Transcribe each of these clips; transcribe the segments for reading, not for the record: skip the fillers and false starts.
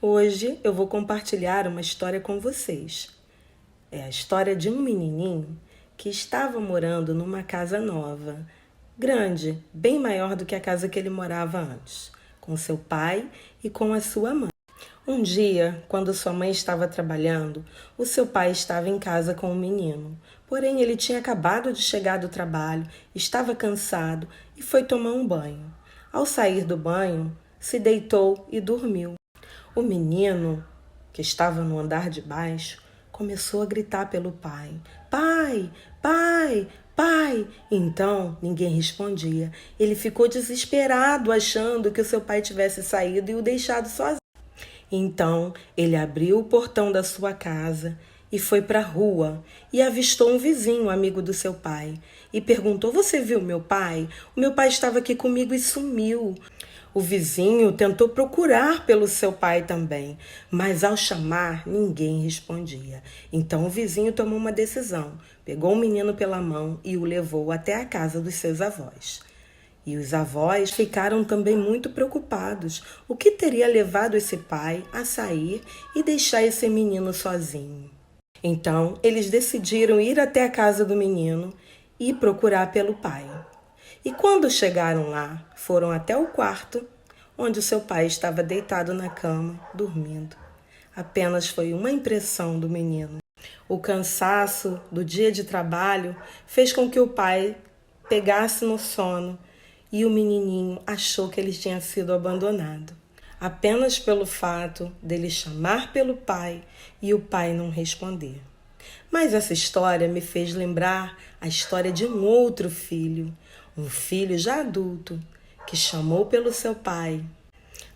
Hoje eu vou compartilhar uma história com vocês. É a história de um menininho que estava morando numa casa nova, grande, bem maior do que a casa que ele morava antes, com seu pai e com a sua mãe. Um dia, quando sua mãe estava trabalhando, o seu pai estava em casa com o menino. Porém, ele tinha acabado de chegar do trabalho, estava cansado e foi tomar um banho. Ao sair do banho, se deitou e dormiu. O menino, que estava no andar de baixo, começou a gritar pelo pai. Pai, pai, pai! Então, ninguém respondia. Ele ficou desesperado, achando que o seu pai tivesse saído e o deixado sozinho. Então, ele abriu o portão da sua casa e foi para a rua e avistou um vizinho, amigo do seu pai, e perguntou: "Você viu meu pai? O meu pai estava aqui comigo e sumiu." O vizinho tentou procurar pelo seu pai também, mas ao chamar, ninguém respondia. Então o vizinho tomou uma decisão, pegou o menino pela mão e o levou até a casa dos seus avós. E os avós ficaram também muito preocupados. O que teria levado esse pai a sair e deixar esse menino sozinho? Então, eles decidiram ir até a casa do menino e procurar pelo pai. E quando chegaram lá, foram até o quarto, onde o seu pai estava deitado na cama, dormindo. Apenas foi uma impressão do menino. O cansaço do dia de trabalho fez com que o pai pegasse no sono e o menininho achou que ele tinha sido abandonado. Apenas pelo fato dele chamar pelo pai e o pai não responder. Mas essa história me fez lembrar a história de um outro filho, um filho já adulto, que chamou pelo seu pai,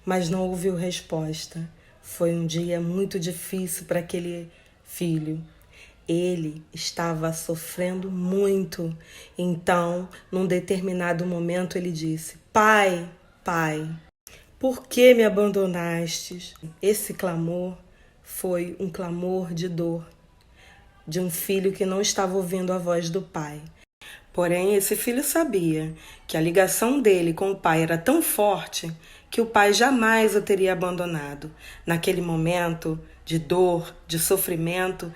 mas não ouviu resposta. Foi um dia muito difícil para aquele filho. Ele estava sofrendo muito. Então, num determinado momento, ele disse: "Pai, pai, por que me abandonastes?" Esse clamor foi um clamor de dor, de um filho que não estava ouvindo a voz do pai. Porém, esse filho sabia que a ligação dele com o pai era tão forte que o pai jamais o teria abandonado. Naquele momento de dor, de sofrimento,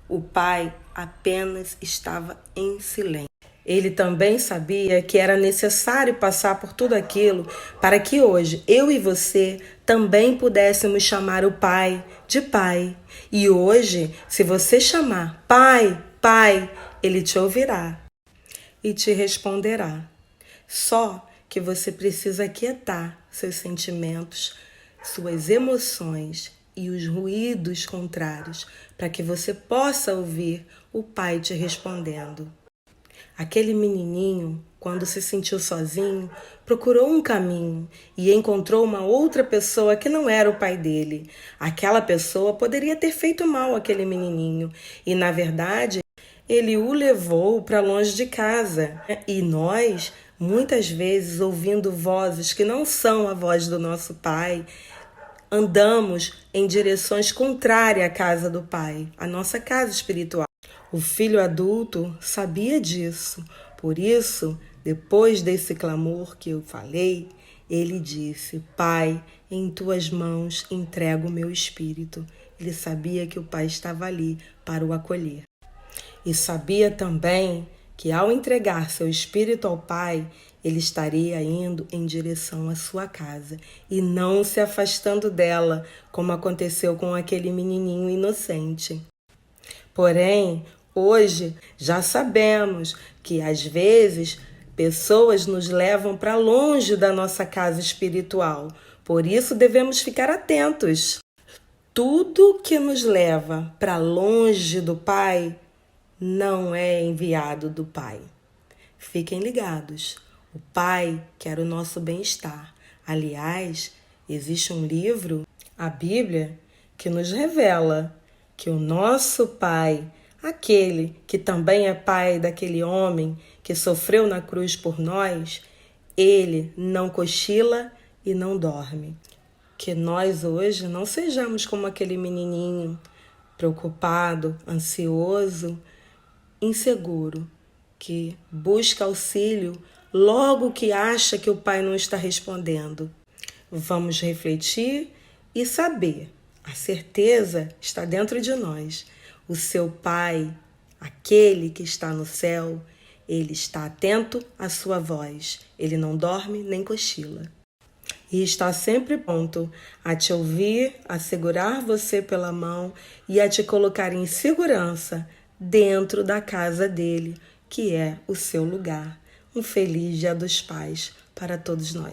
o pai apenas estava em silêncio. Ele também sabia que era necessário passar por tudo aquilo para que hoje eu e você também pudéssemos chamar o pai de pai. E hoje, se você chamar pai, pai, ele te ouvirá e te responderá. Só que você precisa aquietar seus sentimentos, suas emoções e os ruídos contrários para que você possa ouvir o pai te respondendo. Aquele menininho, quando se sentiu sozinho, procurou um caminho e encontrou uma outra pessoa que não era o pai dele. Aquela pessoa poderia ter feito mal àquele menininho e, na verdade, ele o levou para longe de casa. E nós, muitas vezes, ouvindo vozes que não são a voz do nosso pai, andamos em direções contrárias à casa do pai, à nossa casa espiritual. O filho adulto sabia disso. Por isso, depois desse clamor que eu falei, ele disse: "Pai, em tuas mãos entrego o meu espírito." Ele sabia que o pai estava ali para o acolher. E sabia também que ao entregar seu espírito ao pai, ele estaria indo em direção à sua casa e não se afastando dela, como aconteceu com aquele menininho inocente. Porém, hoje já sabemos que às vezes pessoas nos levam para longe da nossa casa espiritual. Por isso devemos ficar atentos. Tudo que nos leva para longe do Pai não é enviado do Pai. Fiquem ligados. O Pai quer o nosso bem-estar. Aliás, existe um livro, a Bíblia, que nos revela que o nosso Pai, aquele que também é pai daquele homem que sofreu na cruz por nós, ele não cochila e não dorme. Que nós hoje não sejamos como aquele menininho preocupado, ansioso, inseguro, que busca auxílio logo que acha que o pai não está respondendo. Vamos refletir e saber A certeza está dentro de nós. O seu Pai, aquele que está no céu, ele está atento à sua voz. Ele não dorme nem cochila. E está sempre pronto a te ouvir, a segurar você pela mão e a te colocar em segurança dentro da casa dele, que é o seu lugar. Um feliz Dia dos Pais para todos nós.